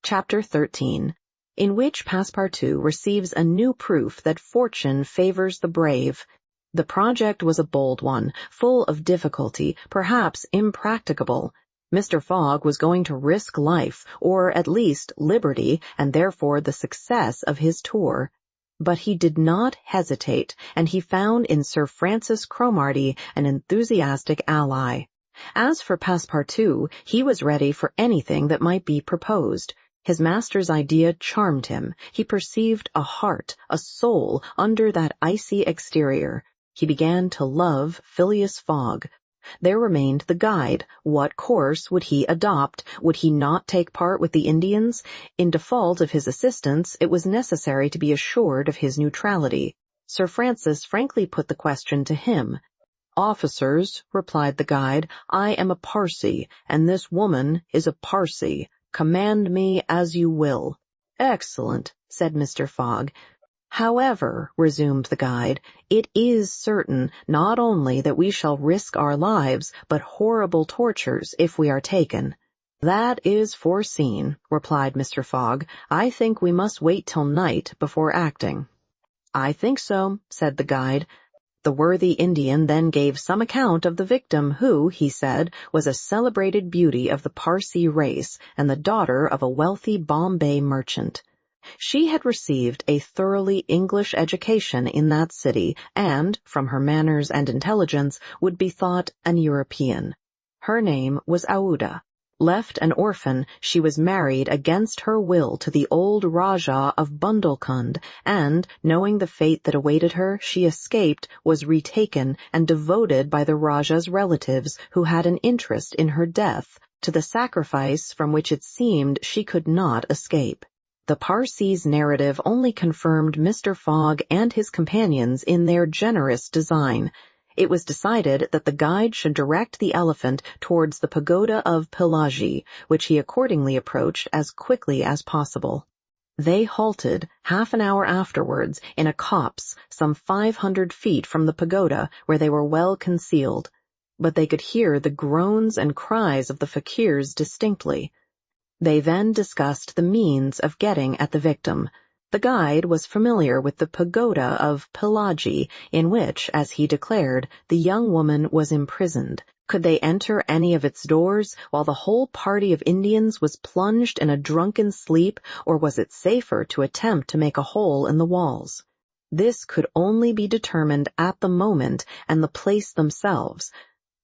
Chapter 13, in which Passepartout receives a new proof that fortune favors the brave. The project was a bold one, full of difficulty, perhaps impracticable. Mr. Fogg was going to risk life, or at least liberty, and therefore the success of his tour. But he did not hesitate, and he found in Sir Francis Cromarty an enthusiastic ally. As for Passepartout, he was ready for anything that might be proposed. His master's idea charmed him. He perceived a heart, a soul, under that icy exterior. He began to love Phileas Fogg. There remained the guide. What course would he adopt? Would he not take part with the Indians? In default of his assistance, it was necessary to be assured of his neutrality. Sir Francis frankly put the question to him. "Officers," replied the guide, "I am a Parsee, and this woman is a Parsee. Command me as you will." "Excellent," said Mr. Fogg. "However," resumed the guide, "it is certain not only that we shall risk our lives, but horrible tortures if we are taken." "That is foreseen," replied Mr. Fogg. "I think we must wait till night before acting." "I think so," said the guide. The worthy Indian then gave some account of the victim who, he said, was a celebrated beauty of the Parsee race and the daughter of a wealthy Bombay merchant. She had received a thoroughly English education in that city and, from her manners and intelligence, would be thought an European. Her name was Aouda. Left an orphan, she was married against her will to the old Rajah of Bundelkund, and, knowing the fate that awaited her, she escaped, was retaken, and devoted by the Rajah's relatives, who had an interest in her death, to the sacrifice from which it seemed she could not escape. The Parsee's narrative only confirmed Mr. Fogg and his companions in their generous design. It was decided that the guide should direct the elephant towards the pagoda of Pelagie, which he accordingly approached as quickly as possible. They halted, half an hour afterwards, in a copse, some 500 feet from the pagoda, where they were well concealed. But they could hear the groans and cries of the fakirs distinctly. They then discussed the means of getting at the victim. The guide was familiar with the pagoda of Pelagie, in which, as he declared, the young woman was imprisoned. Could they enter any of its doors, while the whole party of Indians was plunged in a drunken sleep, or was it safer to attempt to make a hole in the walls? This could only be determined at the moment and the place themselves.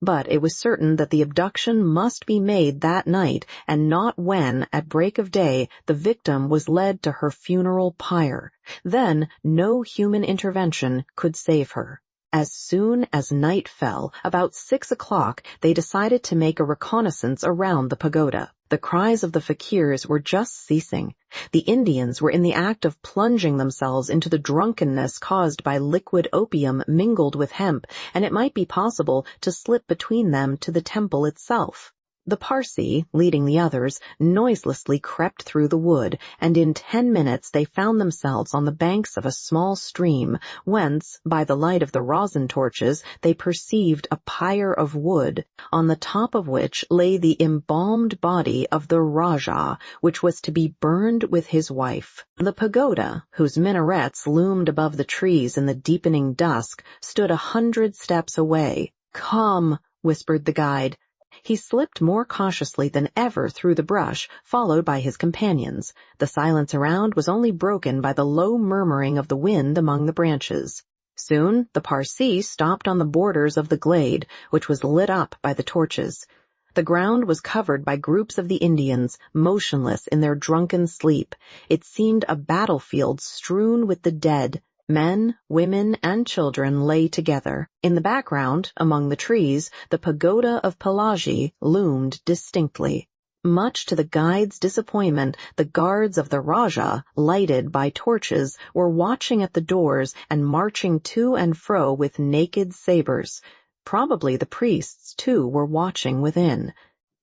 But it was certain that the abduction must be made that night, and not when, at break of day, the victim was led to her funeral pyre. Then no human intervention could save her. As soon as night fell, about 6 o'clock, they decided to make a reconnaissance around the pagoda. The cries of the fakirs were just ceasing. The Indians were in the act of plunging themselves into the drunkenness caused by liquid opium mingled with hemp, and it might be possible to slip between them to the temple itself. The Parsee, leading the others, noiselessly crept through the wood, and in 10 minutes they found themselves on the banks of a small stream, whence, by the light of the rosin torches, they perceived a pyre of wood, on the top of which lay the embalmed body of the Rajah, which was to be burned with his wife. The pagoda, whose minarets loomed above the trees in the deepening dusk, stood 100 steps away. "Come," whispered the guide. He slipped more cautiously than ever through the brush, followed by his companions. The silence around was only broken by the low murmuring of the wind among the branches. Soon the Parsee stopped on the borders of the glade, which was lit up by the torches. The ground was covered by groups of the Indians, motionless in their drunken sleep. It seemed a battlefield strewn with the dead. Men, women, and children lay together. In the background, among the trees, the pagoda of Pelagie loomed distinctly. Much to the guide's disappointment, the guards of the Rajah, lighted by torches, were watching at the doors and marching to and fro with naked sabers. Probably the priests, too, were watching within.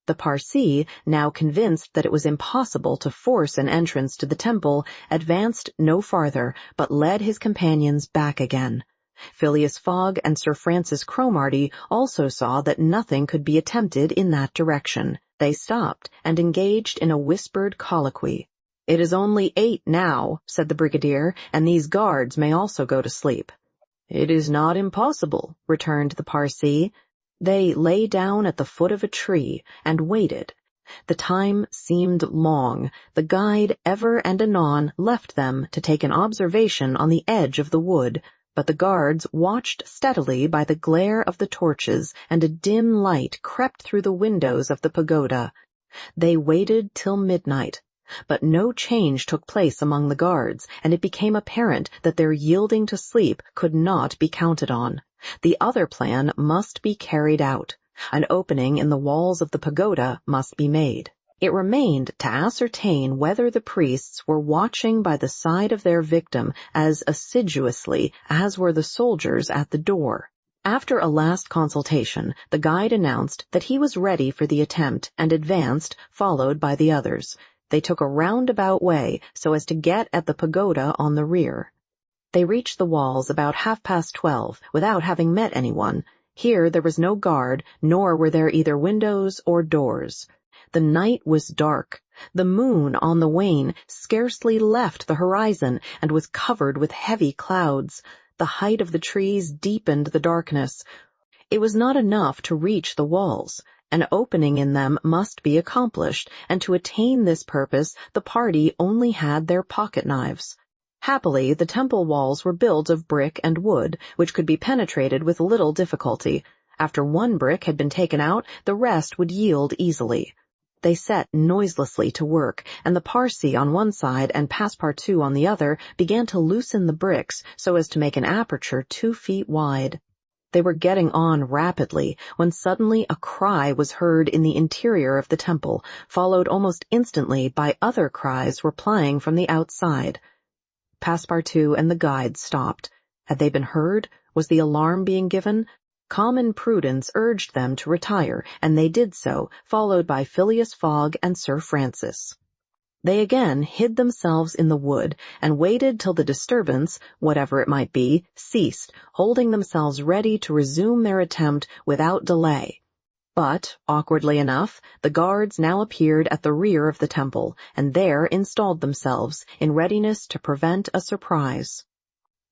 The Parsee, now convinced that it was impossible to force an entrance to the temple, advanced no farther, but led his companions back again. Phileas Fogg and Sir Francis Cromarty also saw that nothing could be attempted in that direction. They stopped and engaged in a whispered colloquy. "It is only 8 now," said the brigadier, "and these guards may also go to sleep." "It is not impossible," returned the Parsee. They lay down at the foot of a tree and waited. The time seemed long. The guide ever and anon left them to take an observation on the edge of the wood, but the guards watched steadily by the glare of the torches, and a dim light crept through the windows of the pagoda. They waited till midnight, but no change took place among the guards, and it became apparent that their yielding to sleep could not be counted on. The other plan must be carried out. An opening in the walls of the pagoda must be made. It remained to ascertain whether the priests were watching by the side of their victim as assiduously as were the soldiers at the door. After a last consultation, the guide announced that he was ready for the attempt and advanced, followed by the others. They took a roundabout way so as to get at the pagoda on the rear. They reached the walls about 12:30 without having met anyone. Here there was no guard, nor were there either windows or doors. The night was dark. The moon on the wane scarcely left the horizon and was covered with heavy clouds. The height of the trees deepened the darkness. It was not enough to reach the walls. An opening in them must be accomplished, and to attain this purpose the party only had their pocket-knives. Happily, the temple walls were built of brick and wood, which could be penetrated with little difficulty. After one brick had been taken out, the rest would yield easily. They set noiselessly to work, and the Parsee on one side and Passepartout on the other began to loosen the bricks so as to make an aperture 2 feet wide. They were getting on rapidly when suddenly a cry was heard in the interior of the temple, followed almost instantly by other cries replying from the outside. Passepartout and the guide stopped. Had they been heard? Was the alarm being given? Common prudence urged them to retire, and they did so, followed by Phileas Fogg and Sir Francis. They again hid themselves in the wood, and waited till the disturbance, whatever it might be, ceased, holding themselves ready to resume their attempt without delay. But, awkwardly enough, the guards now appeared at the rear of the temple, and there installed themselves, in readiness to prevent a surprise.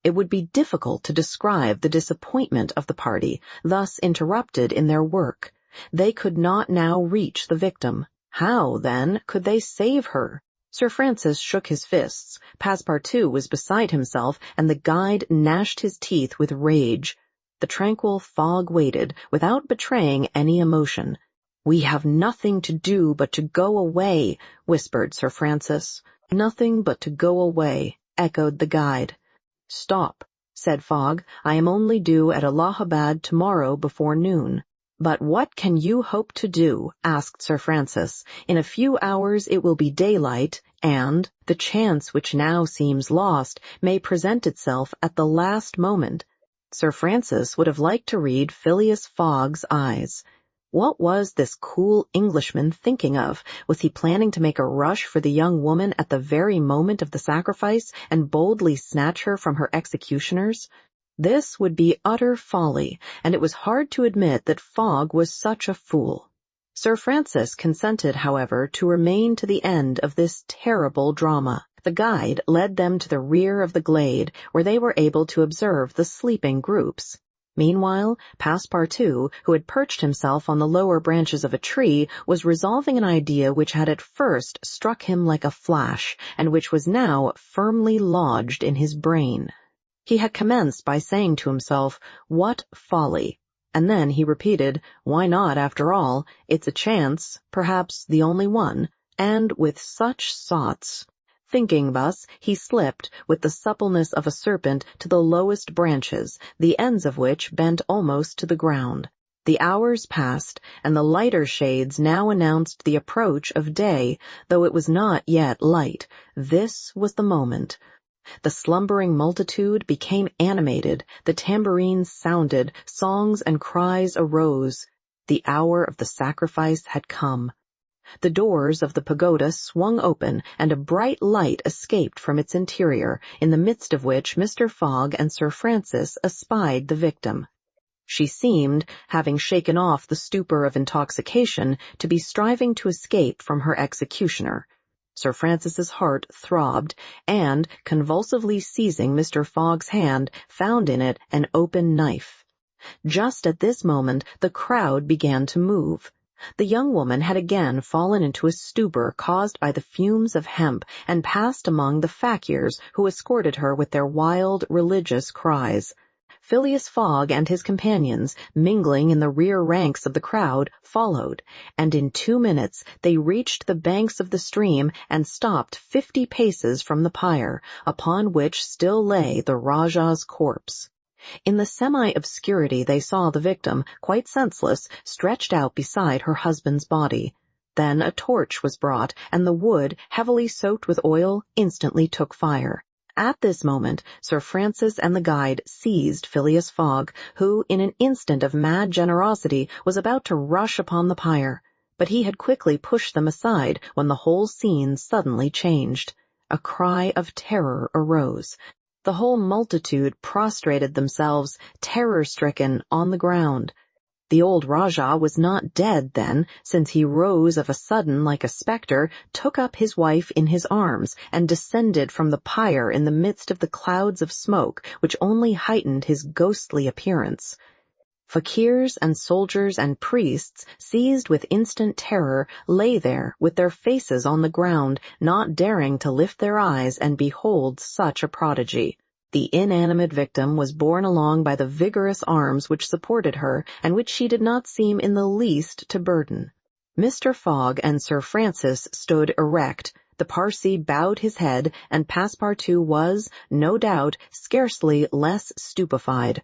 It would be difficult to describe the disappointment of the party, thus interrupted in their work. They could not now reach the victim. How, then, could they save her? Sir Francis shook his fists, Passepartout was beside himself, and the guide gnashed his teeth with rage. The tranquil Fogg waited, without betraying any emotion. "We have nothing to do but to go away," whispered Sir Francis. "Nothing but to go away," echoed the guide. "Stop," said Fogg. "I am only due at Allahabad tomorrow before noon." "But what can you hope to do?" asked Sir Francis. "In a few hours it will be daylight, and the chance which now seems lost may present itself at the last moment." Sir Francis would have liked to read Phileas Fogg's eyes. What was this cool Englishman thinking of? Was he planning to make a rush for the young woman at the very moment of the sacrifice and boldly snatch her from her executioners? This would be utter folly, and it was hard to admit that Fogg was such a fool. Sir Francis consented, however, to remain to the end of this terrible drama. The guide led them to the rear of the glade, where they were able to observe the sleeping groups. Meanwhile, Passepartout, who had perched himself on the lower branches of a tree, was resolving an idea which had at first struck him like a flash, and which was now firmly lodged in his brain. He had commenced by saying to himself, "What folly!" And then he repeated, "Why not, after all? It's a chance, perhaps the only one, and with such sots." Thinking thus, he slipped, with the suppleness of a serpent, to the lowest branches, the ends of which bent almost to the ground. The hours passed, and the lighter shades now announced the approach of day, though it was not yet light. This was the moment. The slumbering multitude became animated, the tambourines sounded, songs and cries arose. The hour of the sacrifice had come. The doors of the pagoda swung open, and a bright light escaped from its interior, in the midst of which Mr. Fogg and Sir Francis espied the victim. She seemed, having shaken off the stupor of intoxication, to be striving to escape from her executioner. Sir Francis's heart throbbed, and, convulsively seizing Mr. Fogg's hand, found in it an open knife. Just at this moment the crowd began to move. The young woman had again fallen into a stupor caused by the fumes of hemp, and passed among the fakirs who escorted her with their wild, religious cries. Phileas Fogg and his companions, mingling in the rear ranks of the crowd, followed, and in 2 minutes they reached the banks of the stream and stopped 50 paces from the pyre, upon which still lay the Rajah's corpse. In the semi-obscurity they saw the victim, quite senseless, stretched out beside her husband's body. Then a torch was brought, and the wood, heavily soaked with oil, instantly took fire. At this moment, Sir Francis and the guide seized Phileas Fogg, who, in an instant of mad generosity, was about to rush upon the pyre. But he had quickly pushed them aside when the whole scene suddenly changed. A cry of terror arose. The whole multitude prostrated themselves, terror-stricken, on the ground. The old Rajah was not dead then, since he rose of a sudden like a spectre, took up his wife in his arms, and descended from the pyre in the midst of the clouds of smoke, which only heightened his ghostly appearance. Fakirs and soldiers and priests, seized with instant terror, lay there with their faces on the ground, not daring to lift their eyes and behold such a prodigy. The inanimate victim was borne along by the vigorous arms which supported her, and which she did not seem in the least to burden. Mr. Fogg and Sir Francis stood erect. The Parsee bowed his head, and Passepartout was, no doubt, scarcely less stupefied.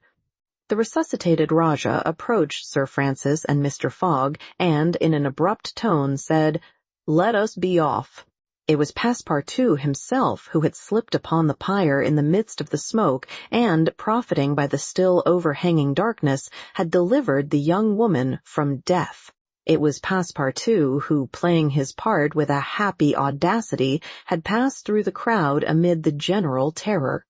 The resuscitated Rajah approached Sir Francis and Mr. Fogg, and, in an abrupt tone, said, "Let us be off." It was Passepartout himself who had slipped upon the pyre in the midst of the smoke, and, profiting by the still overhanging darkness, had delivered the young woman from death. It was Passepartout who, playing his part with a happy audacity, had passed through the crowd amid the general terror.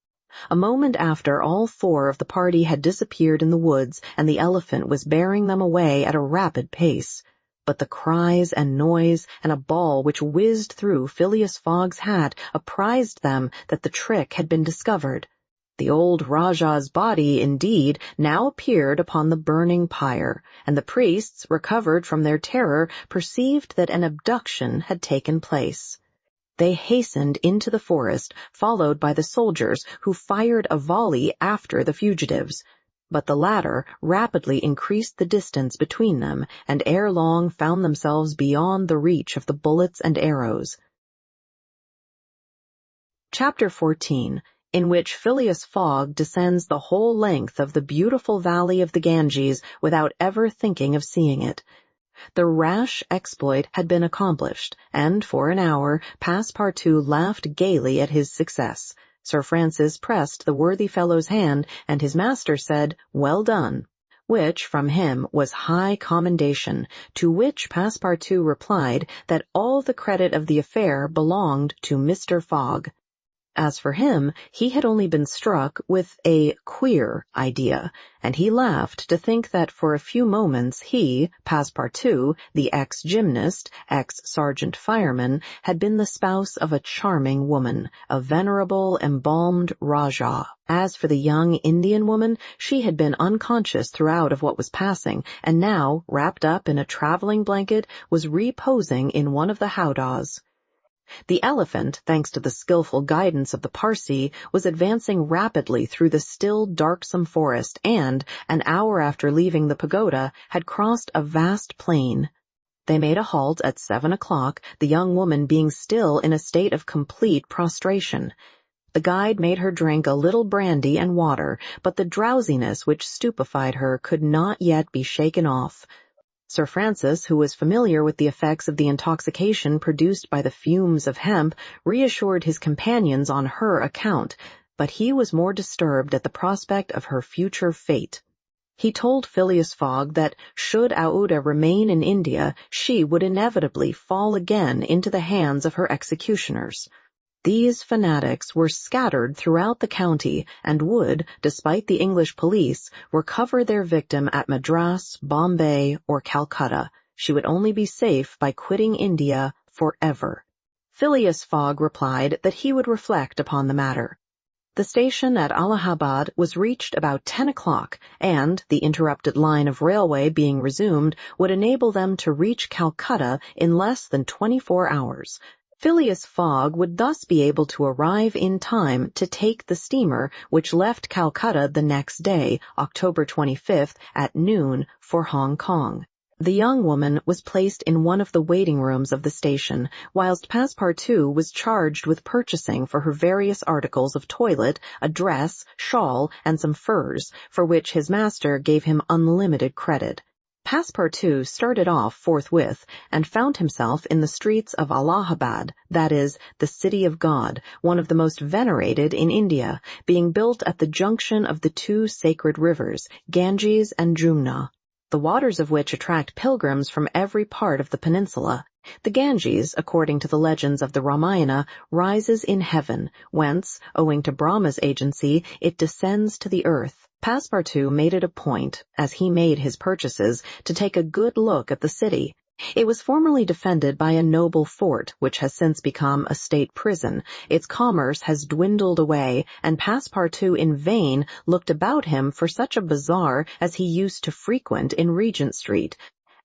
A moment after, all 4 of the party had disappeared in the woods, and the elephant was bearing them away at a rapid pace. But the cries and noise, and a ball which whizzed through Phileas Fogg's hat, apprised them that the trick had been discovered. The old Rajah's body, indeed, now appeared upon the burning pyre, and the priests, recovered from their terror, perceived that an abduction had taken place. They hastened into the forest, followed by the soldiers, who fired a volley after the fugitives. But the latter rapidly increased the distance between them, and ere long found themselves beyond the reach of the bullets and arrows. Chapter 14, in which Phileas Fogg descends the whole length of the beautiful valley of the Ganges without ever thinking of seeing it. The rash exploit had been accomplished, and for an hour Passepartout laughed gaily at his success. Sir Francis pressed the worthy fellow's hand, and his master said, "Well done," which from him was high commendation, to which Passepartout replied that all the credit of the affair belonged to Mr. Fogg. As for him, he had only been struck with a queer idea, and he laughed to think that for a few moments he, Passepartout, the ex-gymnast, ex-sergeant fireman, had been the spouse of a charming woman, a venerable, embalmed Rajah. As for the young Indian woman, she had been unconscious throughout of what was passing, and now, wrapped up in a traveling blanket, was reposing in one of the howdahs. The elephant, thanks to the skillful guidance of the Parsee, was advancing rapidly through the still darksome forest, and, an hour after leaving the pagoda, had crossed a vast plain. They made a halt at 7 o'clock, the young woman being still in a state of complete prostration. The guide made her drink a little brandy and water, but the drowsiness which stupefied her could not yet be shaken off. Sir Francis, who was familiar with the effects of the intoxication produced by the fumes of hemp, reassured his companions on her account, but he was more disturbed at the prospect of her future fate. He told Phileas Fogg that, should Aouda remain in India, she would inevitably fall again into the hands of her executioners. These fanatics were scattered throughout the county and would, despite the English police, recover their victim at Madras, Bombay, or Calcutta. She would only be safe by quitting India forever. Phileas Fogg replied that he would reflect upon the matter. The station at Allahabad was reached about 10 o'clock, and, the interrupted line of railway being resumed, would enable them to reach Calcutta in less than 24 hours. Phileas Fogg would thus be able to arrive in time to take the steamer which left Calcutta the next day, October 25th, at noon, for Hong Kong. The young woman was placed in one of the waiting rooms of the station, whilst Passepartout was charged with purchasing for her various articles of toilet, a dress, shawl, and some furs, for which his master gave him unlimited credit. Passepartout started off forthwith, and found himself in the streets of Allahabad, that is, the City of God, one of the most venerated in India, being built at the junction of the two sacred rivers, Ganges and Jumna, the waters of which attract pilgrims from every part of the peninsula. The Ganges, according to the legends of the Ramayana, rises in heaven, whence, owing to Brahma's agency, it descends to the earth. Passepartout made it a point, as he made his purchases, to take a good look at the city. It was formerly defended by a noble fort, which has since become a state prison. Its commerce has dwindled away, and Passepartout in vain looked about him for such a bazaar as he used to frequent in Regent Street.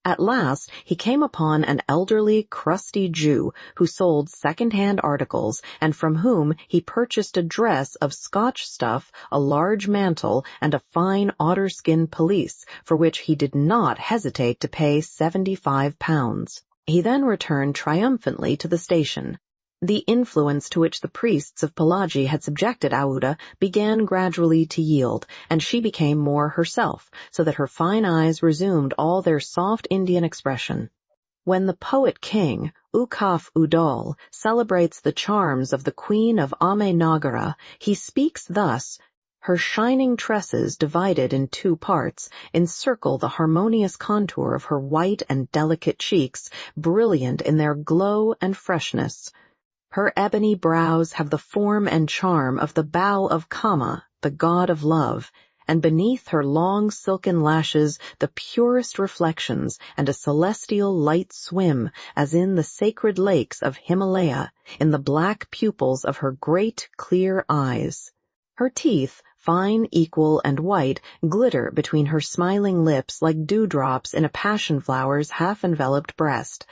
At last he came upon an elderly, crusty Jew who sold second-hand articles, and from whom he purchased a dress of Scotch stuff, a large mantle, and a fine otter-skin pelisse, for which he did not hesitate to pay £75. He then returned triumphantly to the station. The influence to which the priests of Palaji had subjected Aouda began gradually to yield, and she became more herself, so that her fine eyes resumed all their soft Indian expression. When the poet-king, Ukaf Udal, celebrates the charms of the Queen of Ame-Nagara, he speaks thus: "Her shining tresses, divided in two parts, encircle the harmonious contour of her white and delicate cheeks, brilliant in their glow and freshness. Her ebony brows have the form and charm of the bow of Kama, the god of love, and beneath her long silken lashes the purest reflections and a celestial light swim, as in the sacred lakes of Himalaya, in the black pupils of her great clear eyes. Her teeth, fine, equal, and white, glitter between her smiling lips like dewdrops in a passion-flower's half-enveloped breast.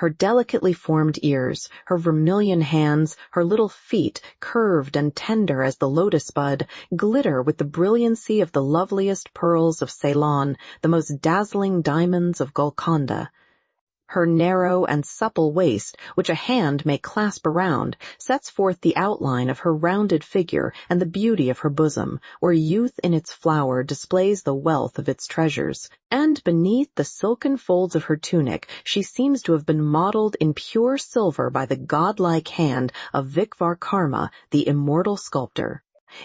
Her delicately formed ears, her vermilion hands, her little feet, curved and tender as the lotus bud, glitter with the brilliancy of the loveliest pearls of Ceylon, the most dazzling diamonds of Golconda. Her narrow and supple waist, which a hand may clasp around, sets forth the outline of her rounded figure and the beauty of her bosom, where youth in its flower displays the wealth of its treasures. And beneath the silken folds of her tunic she seems to have been modeled in pure silver by the godlike hand of Vikvarkarma, the immortal sculptor.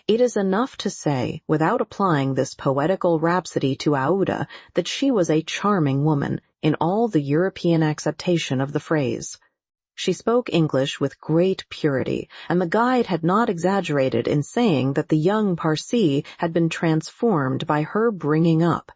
It is enough to say, without applying this poetical rhapsody to Aouda, that she was a charming woman, in all the European acceptation of the phrase. She spoke English with great purity, and the guide had not exaggerated in saying that the young Parsee had been transformed by her bringing up.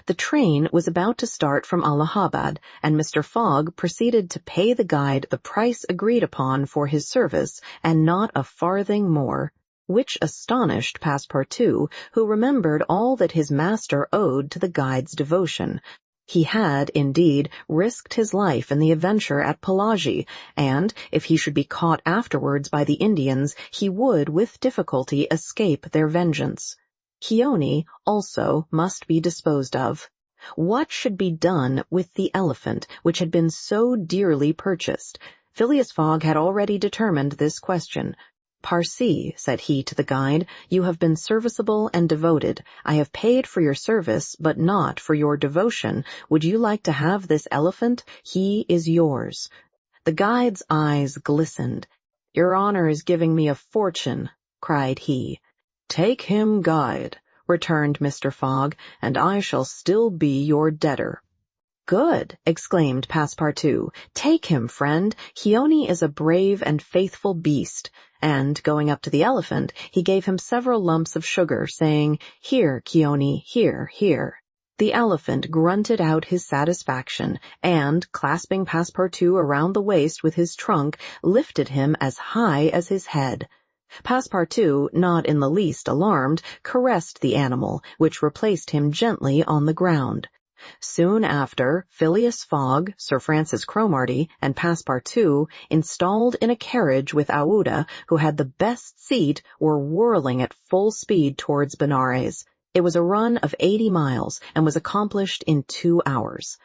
The train was about to start from Allahabad, and Mr. Fogg proceeded to pay the guide the price agreed upon for his service, and not a farthing more, which astonished Passepartout, who remembered all that his master owed to the guide's devotion. He had, indeed, risked his life in the adventure at Palaji, and, if he should be caught afterwards by the Indians, he would with difficulty escape their vengeance. Keone, also, must be disposed of. What should be done with the elephant, which had been so dearly purchased? Phileas Fogg had already determined this question. "Parsee," said he to the guide, "you have been serviceable and devoted. I have paid for your service, but not for your devotion. Would you like to have this elephant? He is yours." The guide's eyes glistened. "Your honor is giving me a fortune," cried he. "Take him, guide," returned Mr. Fogg, "and I shall still be your debtor." "Good," exclaimed Passepartout. "Take him, friend. Keone is a brave and faithful beast." And, going up to the elephant, he gave him several lumps of sugar, saying, "Here, Keone, here, here." The elephant grunted out his satisfaction, and, clasping Passepartout around the waist with his trunk, lifted him as high as his head. Passepartout, not in the least alarmed, caressed the animal, which replaced him gently on the ground. Soon after, Phileas Fogg, Sir Francis Cromarty, and Passepartout, installed in a carriage with Aouda, who had the best seat, were whirling at full speed towards Benares. It was a run of 80 miles and was accomplished in 2 hours.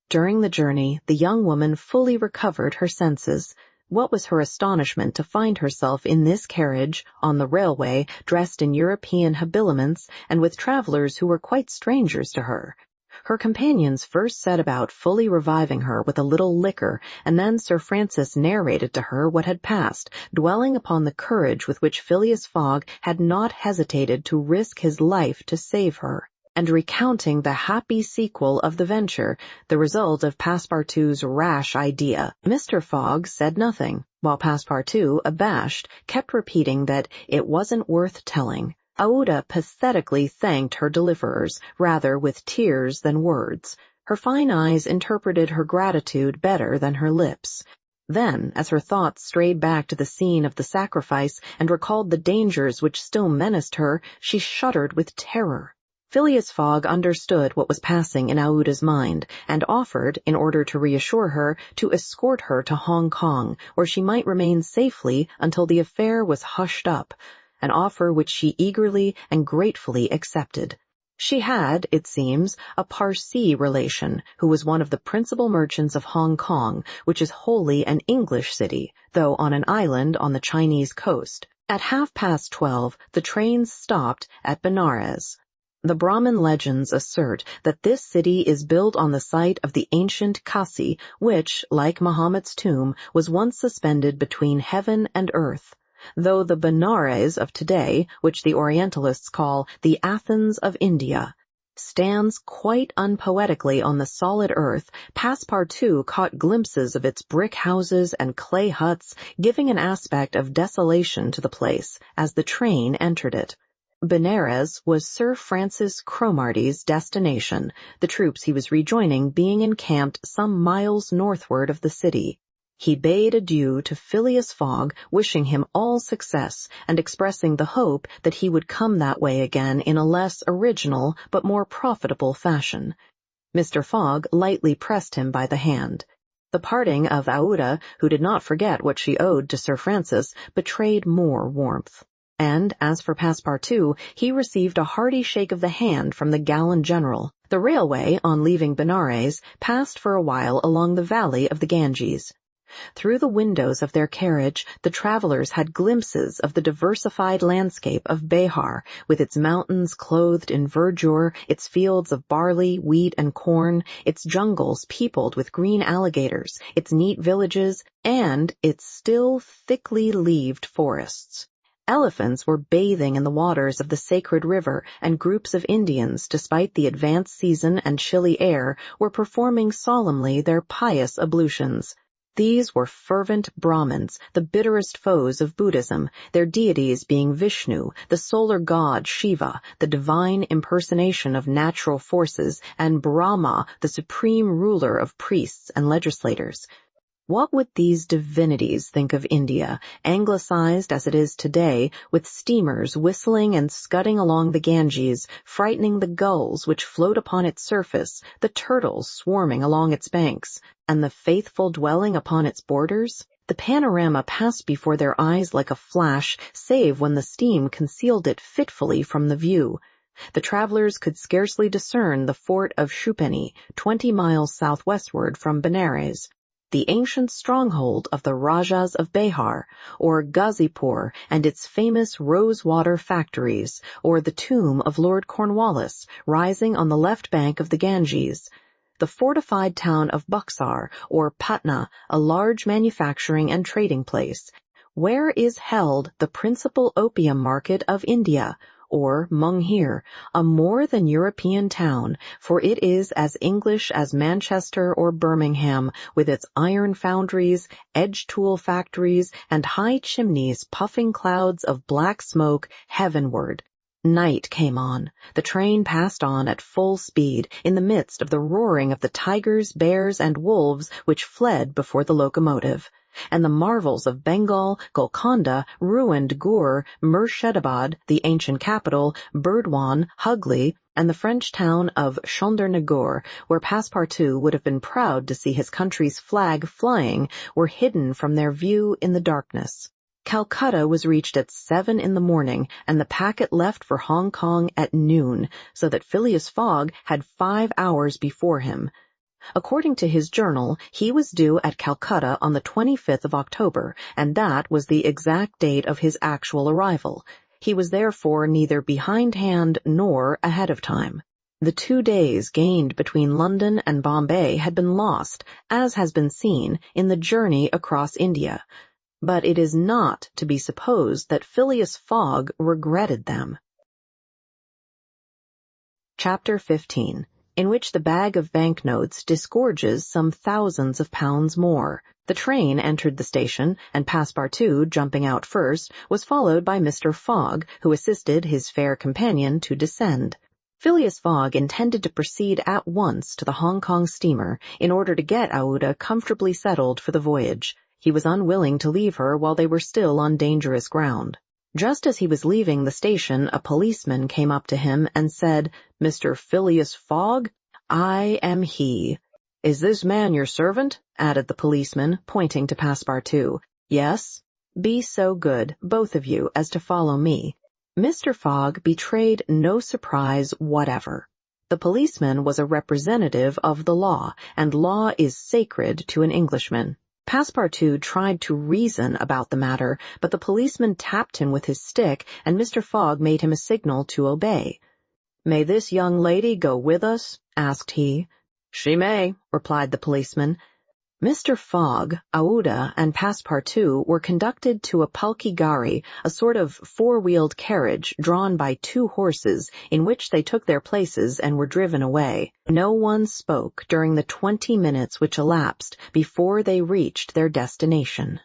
During the journey, the young woman fully recovered her senses. What was her astonishment to find herself in this carriage, on the railway, dressed in European habiliments, and with travelers who were quite strangers to her. Her companions first set about fully reviving her with a little liquor, and then Sir Francis narrated to her what had passed, dwelling upon the courage with which Phileas Fogg had not hesitated to risk his life to save her, and recounting the happy sequel of the venture, the result of Passepartout's rash idea. Mr. Fogg said nothing, while Passepartout, abashed, kept repeating that it wasn't worth telling. Aouda pathetically thanked her deliverers, rather with tears than words. Her fine eyes interpreted her gratitude better than her lips. Then, as her thoughts strayed back to the scene of the sacrifice and recalled the dangers which still menaced her, she shuddered with terror. Phileas Fogg understood what was passing in Aouda's mind, and offered, in order to reassure her, to escort her to Hong Kong, where she might remain safely until the affair was hushed up, an offer which she eagerly and gratefully accepted. She had, it seems, a Parsee relation, who was one of the principal merchants of Hong Kong, which is wholly an English city, though on an island on the Chinese coast. At 12:30, the trains stopped at Benares. The Brahmin legends assert that this city is built on the site of the ancient Kasi, which, like Muhammad's tomb, was once suspended between heaven and earth. Though the Benares of today, which the Orientalists call the Athens of India, stands quite unpoetically on the solid earth, Passepartout caught glimpses of its brick houses and clay huts, giving an aspect of desolation to the place as the train entered it. Benares was Sir Francis Cromarty's destination, the troops he was rejoining being encamped some miles northward of the city. He bade adieu to Phileas Fogg, wishing him all success, and expressing the hope that he would come that way again in a less original but more profitable fashion. Mr. Fogg lightly pressed him by the hand. The parting of Aouda, who did not forget what she owed to Sir Francis, betrayed more warmth. And as for Passepartout, he received a hearty shake of the hand from the gallant general. The railway, on leaving Benares, passed for a while along the valley of the Ganges. Through the windows of their carriage, the travelers had glimpses of the diversified landscape of Behar, with its mountains clothed in verdure, its fields of barley, wheat, and corn, its jungles peopled with green alligators, its neat villages, and its still thickly leaved forests. Elephants were bathing in the waters of the sacred river, and groups of Indians, despite the advanced season and chilly air, were performing solemnly their pious ablutions. These were fervent Brahmins, the bitterest foes of Buddhism, their deities being Vishnu, the solar god Shiva, the divine impersonation of natural forces, and Brahma, the supreme ruler of priests and legislators. What would these divinities think of India, anglicized as it is today, with steamers whistling and scudding along the Ganges, frightening the gulls which float upon its surface, the turtles swarming along its banks, and the faithful dwelling upon its borders? The panorama passed before their eyes like a flash, save when the steam concealed it fitfully from the view. The travelers could scarcely discern the fort of Shupeni, 20 miles southwestward from Benares, the ancient stronghold of the Rajas of Behar, or Ghazipur and its famous rose-water factories, or the tomb of Lord Cornwallis, rising on the left bank of the Ganges, the fortified town of Buxar, or Patna, a large manufacturing and trading place, where is held the principal opium market of India, or Mungheer, a more than European town, for it is as English as Manchester or Birmingham, with its iron foundries, edge-tool factories, and high chimneys puffing clouds of black smoke heavenward. Night came on. The train passed on at full speed, in the midst of the roaring of the tigers, bears, and wolves which fled before the locomotive. And the marvels of Bengal, Golconda, ruined Gur, Murshidabad, the ancient capital, Burdwan, Hugli, and the French town of Chandernagore, where Passepartout would have been proud to see his country's flag flying, were hidden from their view in the darkness. Calcutta was reached at 7 in the morning, and the packet left for Hong Kong at noon, so that Phileas Fogg had 5 hours before him. According to his journal, he was due at Calcutta on the 25th of October, and that was the exact date of his actual arrival. He was therefore neither behindhand nor ahead of time. The 2 days gained between London and Bombay had been lost, as has been seen, in the journey across India. But it is not to be supposed that Phileas Fogg regretted them. Chapter 15, in which the bag of banknotes disgorges some thousands of pounds more. The train entered the station, and Passepartout, jumping out first, was followed by Mr. Fogg, who assisted his fair companion to descend. Phileas Fogg intended to proceed at once to the Hong Kong steamer, in order to get Aouda comfortably settled for the voyage. He was unwilling to leave her while they were still on dangerous ground. Just as he was leaving the station, a policeman came up to him and said, "Mr. Phileas Fogg?" "I am he." "Is this man your servant?" added the policeman, pointing to Passepartout. "Yes." "Be so good, both of you, as to follow me." Mr. Fogg betrayed no surprise whatever. The policeman was a representative of the law, and law is sacred to an Englishman. Passepartout tried to reason about the matter, but the policeman tapped him with his stick, and Mr. Fogg made him a signal to obey. "May this young lady go with us?" asked he. "She may," replied the policeman. Mr. Fogg, Aouda, and Passepartout were conducted to a palki gari, a sort of four-wheeled carriage drawn by 2 horses, in which they took their places and were driven away. No one spoke during the 20 minutes which elapsed before they reached their destination.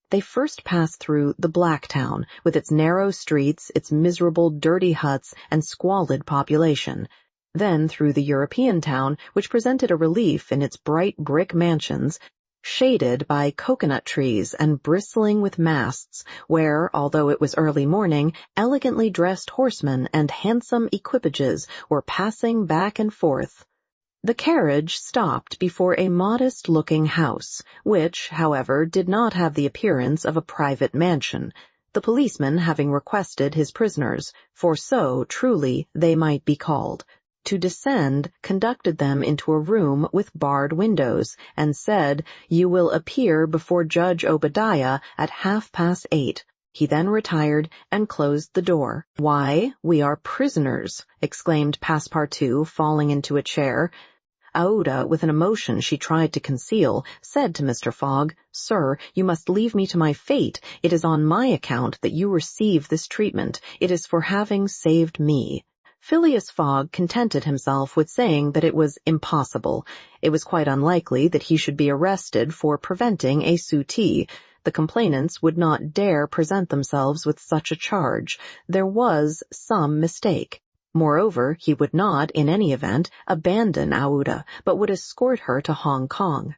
They first passed through the Black Town, with its narrow streets, its miserable, dirty huts, and squalid population. Then through the European town, which presented a relief in its bright brick mansions, shaded by coconut trees and bristling with masts, where, although it was early morning, elegantly dressed horsemen and handsome equipages were passing back and forth. The carriage stopped before a modest-looking house, which, however, did not have the appearance of a private mansion, the policeman having requested his prisoners, for so, truly, they might be called, to descend, conducted them into a room with barred windows, and said, "You will appear before Judge Obadiah at 8:30. He then retired and closed the door. "Why, we are prisoners," exclaimed Passepartout, falling into a chair. Aouda, with an emotion she tried to conceal, said to Mr. Fogg, "Sir, you must leave me to my fate. It is on my account that you receive this treatment. It is for having saved me." Phileas Fogg contented himself with saying that it was impossible. It was quite unlikely that he should be arrested for preventing a suttee. The complainants would not dare present themselves with such a charge. There was some mistake. Moreover, he would not, in any event, abandon Aouda, but would escort her to Hong Kong.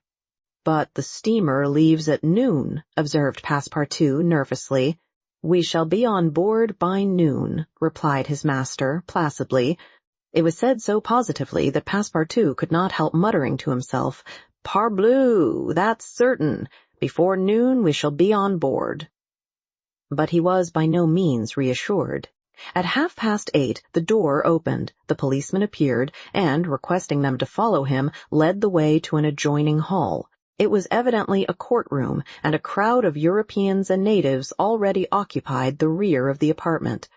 "But the steamer leaves at noon," observed Passepartout nervously. "We shall be on board by noon," replied his master placidly. It was said so positively that Passepartout could not help muttering to himself, "Parbleu, that's certain. Before noon we shall be on board." But he was by no means reassured. At 8:30 the door opened, the policeman appeared, and, requesting them to follow him, led the way to an adjoining hall. It was evidently a courtroom, and a crowd of Europeans and natives already occupied the rear of the apartment.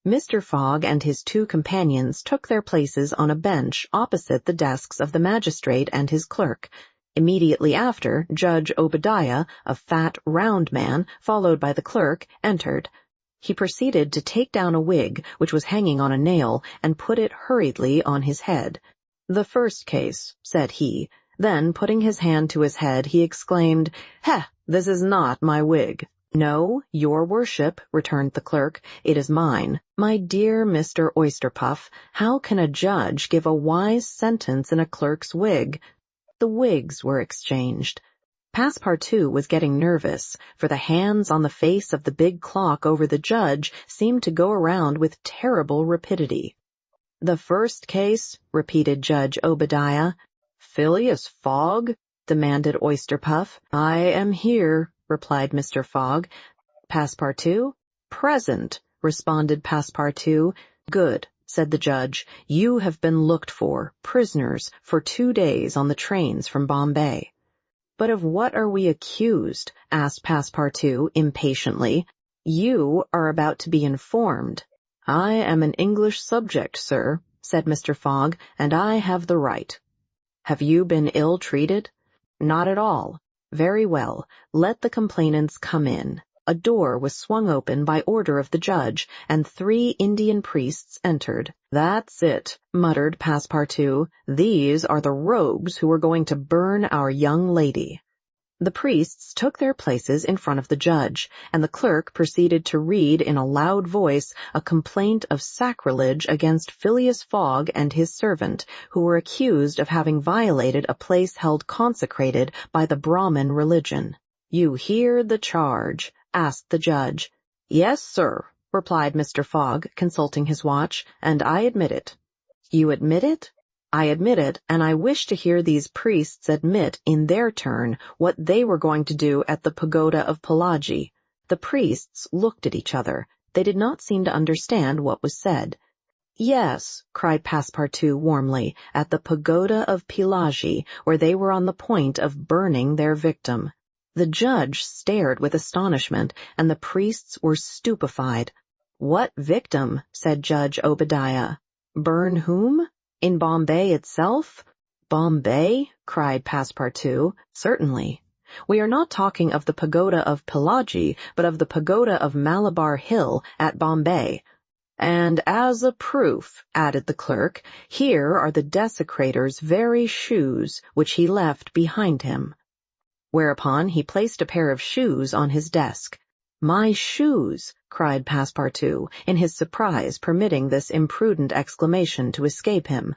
Mr. Fogg and his 2 companions took their places on a bench opposite the desks of the magistrate and his clerk. Immediately after, Judge Obadiah, a fat, round man, followed by the clerk, entered. He proceeded to take down a wig which was hanging on a nail and put it hurriedly on his head. "The first case," said he. Then, putting his hand to his head, he exclaimed, "Heh, this is not my wig." "No, your worship," returned the clerk, "it is mine. My dear Mr. Oysterpuff, how can a judge give a wise sentence in a clerk's wig?" The wigs were exchanged. Passepartout was getting nervous, for the hands on the face of the big clock over the judge seemed to go around with terrible rapidity. "The first case," repeated Judge Obadiah. "Phileas Fogg?" demanded Oysterpuff. "I am here," replied Mr. Fogg. "Passepartout?" "Present," responded Passepartout. "Good," said the judge. "You have been looked for, prisoners, for 2 days on the trains from Bombay." "But of what are we accused?" asked Passepartout impatiently. "You are about to be informed." "I am an English subject, sir," said Mr. Fogg, "and I have the right." "Have you been ill-treated?" "Not at all." "Very well. Let the complainants come in." A door was swung open by order of the judge, and 3 Indian priests entered. "That's it," muttered Passepartout. "These are the rogues who are going to burn our young lady." The priests took their places in front of the judge, and the clerk proceeded to read in a loud voice a complaint of sacrilege against Phileas Fogg and his servant, who were accused of having violated a place held consecrated by the Brahmin religion. "You hear the charge?" asked the judge. "Yes, sir," replied Mr. Fogg, consulting his watch, "and I admit it." "You admit it?" "I admit it, and I wish to hear these priests admit, in their turn, what they were going to do at the pagoda of Pelagie." The priests looked at each other. They did not seem to understand what was said. "Yes," cried Passepartout warmly, "at the pagoda of Pelagie, where they were on the point of burning their victim." The judge stared with astonishment, and the priests were stupefied. "What victim?" said Judge Obadiah. "Burn whom? In Bombay itself?" "Bombay?" cried Passepartout. "Certainly. We are not talking of the pagoda of Pelagie, but of the pagoda of Malabar Hill at Bombay." "And as a proof," added the clerk, "here are the desecrator's very shoes, which he left behind him." Whereupon he placed a pair of shoes on his desk. "My shoes!" cried Passepartout, in his surprise permitting this imprudent exclamation to escape him.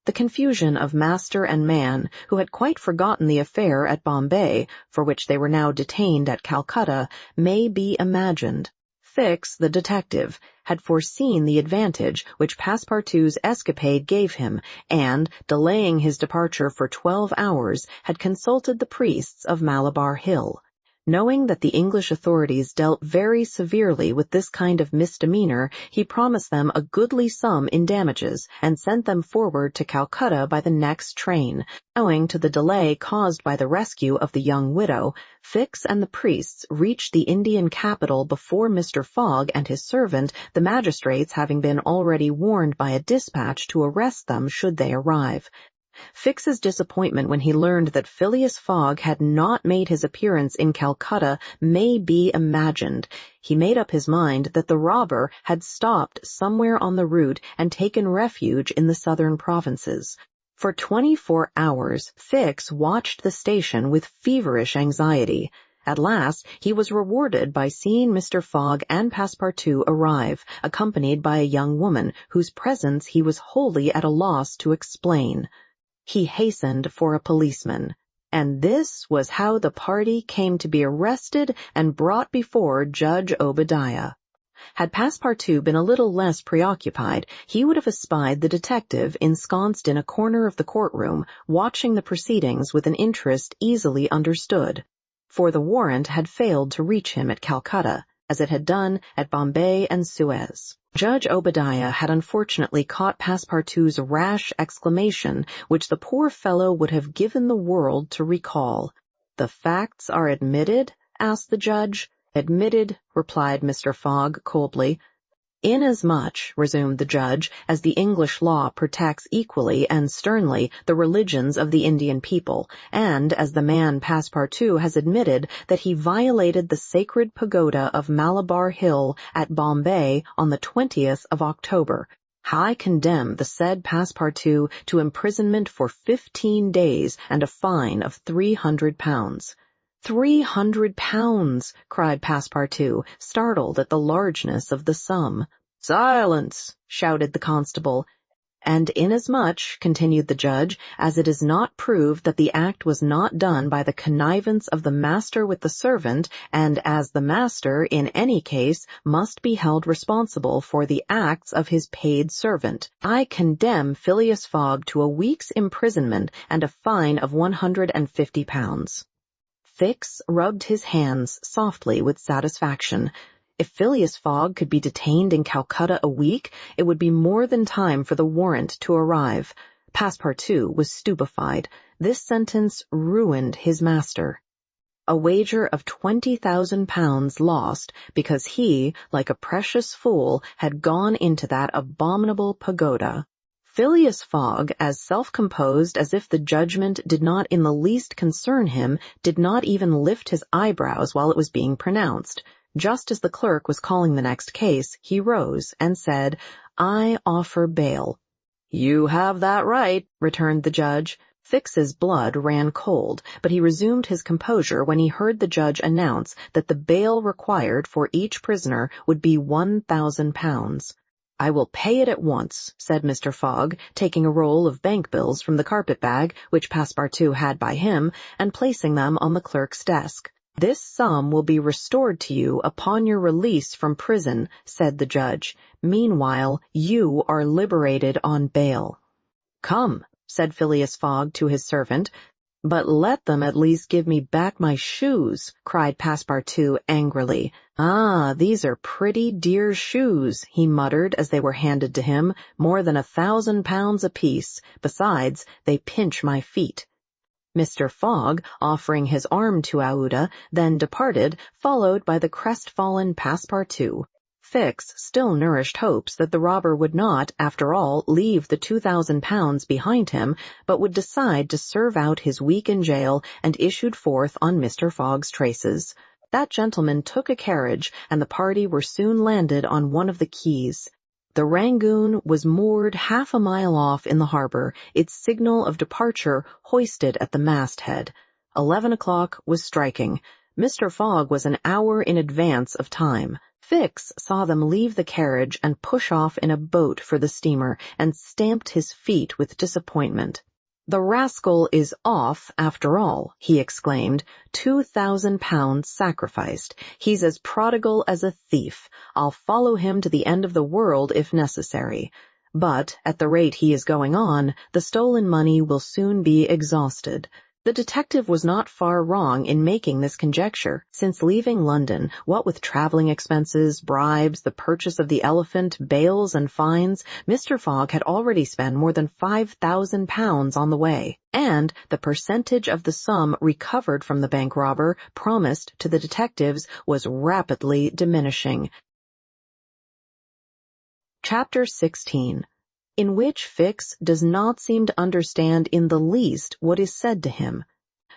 The confusion of master and man, who had quite forgotten the affair at Bombay, for which they were now detained at Calcutta, may be imagined. Fix, the detective, had foreseen the advantage which Passepartout's escapade gave him, and, delaying his departure for 12 hours, had consulted the priests of Malabar Hill. Knowing that the English authorities dealt very severely with this kind of misdemeanor, he promised them a goodly sum in damages, and sent them forward to Calcutta by the next train. Owing to the delay caused by the rescue of the young widow, Fix and the priests reached the Indian capital before Mr. Fogg and his servant, the magistrates having been already warned by a dispatch to arrest them should they arrive. Fix's disappointment when he learned that Phileas Fogg had not made his appearance in Calcutta may be imagined. He made up his mind that the robber had stopped somewhere on the route and taken refuge in the southern provinces. For 24 hours, Fix watched the station with feverish anxiety. At last, he was rewarded by seeing Mr. Fogg and Passepartout arrive, accompanied by a young woman, whose presence he was wholly at a loss to explain. He hastened for a policeman, and this was how the party came to be arrested and brought before Judge Obadiah. Had Passepartout been a little less preoccupied, he would have espied the detective ensconced in a corner of the courtroom, watching the proceedings with an interest easily understood, for the warrant had failed to reach him at Calcutta, as it had done at Bombay and Suez. Judge Obadiah had unfortunately caught Passepartout's rash exclamation, which the poor fellow would have given the world to recall. "The facts are admitted?" asked the judge. "Admitted," replied Mr. Fogg coldly. "Inasmuch," resumed the judge, "as the English law protects equally and sternly the religions of the Indian people, and as the man Passepartout has admitted that he violated the sacred pagoda of Malabar Hill at Bombay on the 20th of October, I condemn the said Passepartout to imprisonment for 15 days and a fine of £300. £300, cried Passepartout, startled at the largeness of the sum. Silence, shouted the constable. And inasmuch, continued the judge, as it is not proved that the act was not done by the connivance of the master with the servant, and as the master, in any case, must be held responsible for the acts of his paid servant, I condemn Phileas Fogg to a week's imprisonment and a fine of £150. Fix rubbed his hands softly with satisfaction. If Phileas Fogg could be detained in Calcutta a week, it would be more than time for the warrant to arrive. Passepartout was stupefied. This sentence ruined his master. A wager of £20,000 lost because he, like a precious fool, had gone into that abominable pagoda. Phileas Fogg, as self-composed as if the judgment did not in the least concern him, did not even lift his eyebrows while it was being pronounced. Just as the clerk was calling the next case, he rose and said, I offer bail. You have that right, returned the judge. Fix's blood ran cold, but he resumed his composure when he heard the judge announce that the bail required for each prisoner would be £1,000. I will pay it at once, said Mr. Fogg, taking a roll of bank bills from the carpet-bag, which Passepartout had by him, and placing them on the clerk's desk. This sum will be restored to you upon your release from prison, said the judge. Meanwhile, you are liberated on bail. Come, said Phileas Fogg to his servant. But let them at least give me back my shoes, cried Passepartout angrily. Ah, these are pretty dear shoes, he muttered as they were handed to him, more than £1,000 apiece. Besides, they pinch my feet. Mr. Fogg, offering his arm to Aouda, then departed, followed by the crestfallen Passepartout. Fix still nourished hopes that the robber would not, after all, leave the £2,000 behind him, but would decide to serve out his week in jail, and issued forth on Mr. Fogg's traces. That gentleman took a carriage, and the party were soon landed on one of the quays. The Rangoon was moored half a mile off in the harbor, its signal of departure hoisted at the masthead. 11 o'clock was striking. Mr. Fogg was an hour in advance of time. Fix saw them leave the carriage and push off in a boat for the steamer, and stamped his feet with disappointment. The rascal is off, after all, he exclaimed. £2,000 sacrificed. He's as prodigal as a thief. I'll follow him to the end of the world if necessary. But, at the rate he is going on, the stolen money will soon be exhausted. The detective was not far wrong in making this conjecture, since leaving London, what with traveling expenses, bribes, the purchase of the elephant, bails and fines, Mr. Fogg had already spent more than £5,000 on the way, and the percentage of the sum recovered from the bank robber promised to the detectives was rapidly diminishing. Chapter 16. In which Fix does not seem to understand in the least what is said to him.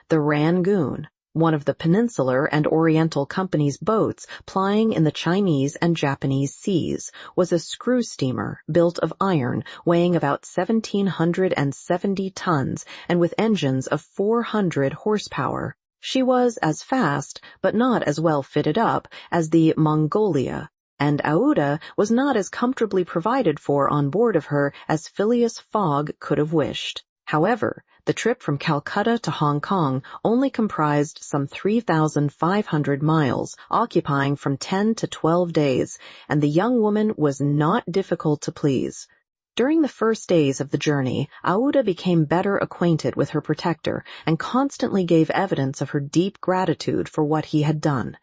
The Rangoon, one of the Peninsular and Oriental Company's boats plying in the Chinese and Japanese seas, was a screw steamer built of iron, weighing about 1,770 tons and with engines of 400 horsepower. She was as fast, but not as well fitted up, as the Mongolia, and Aouda was not as comfortably provided for on board of her as Phileas Fogg could have wished. However, the trip from Calcutta to Hong Kong only comprised some 3,500 miles, occupying from 10 to 12 days, and the young woman was not difficult to please. During the first days of the journey, Aouda became better acquainted with her protector, and constantly gave evidence of her deep gratitude for what he had done.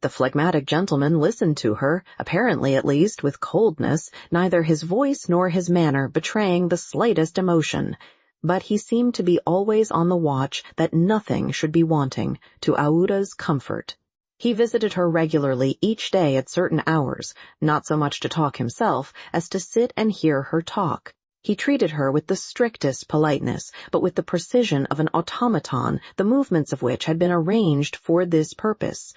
The phlegmatic gentleman listened to her, apparently at least, with coldness, neither his voice nor his manner betraying the slightest emotion. But he seemed to be always on the watch that nothing should be wanting to Aouda's comfort. He visited her regularly each day at certain hours, not so much to talk himself as to sit and hear her talk. He treated her with the strictest politeness, but with the precision of an automaton, the movements of which had been arranged for this purpose.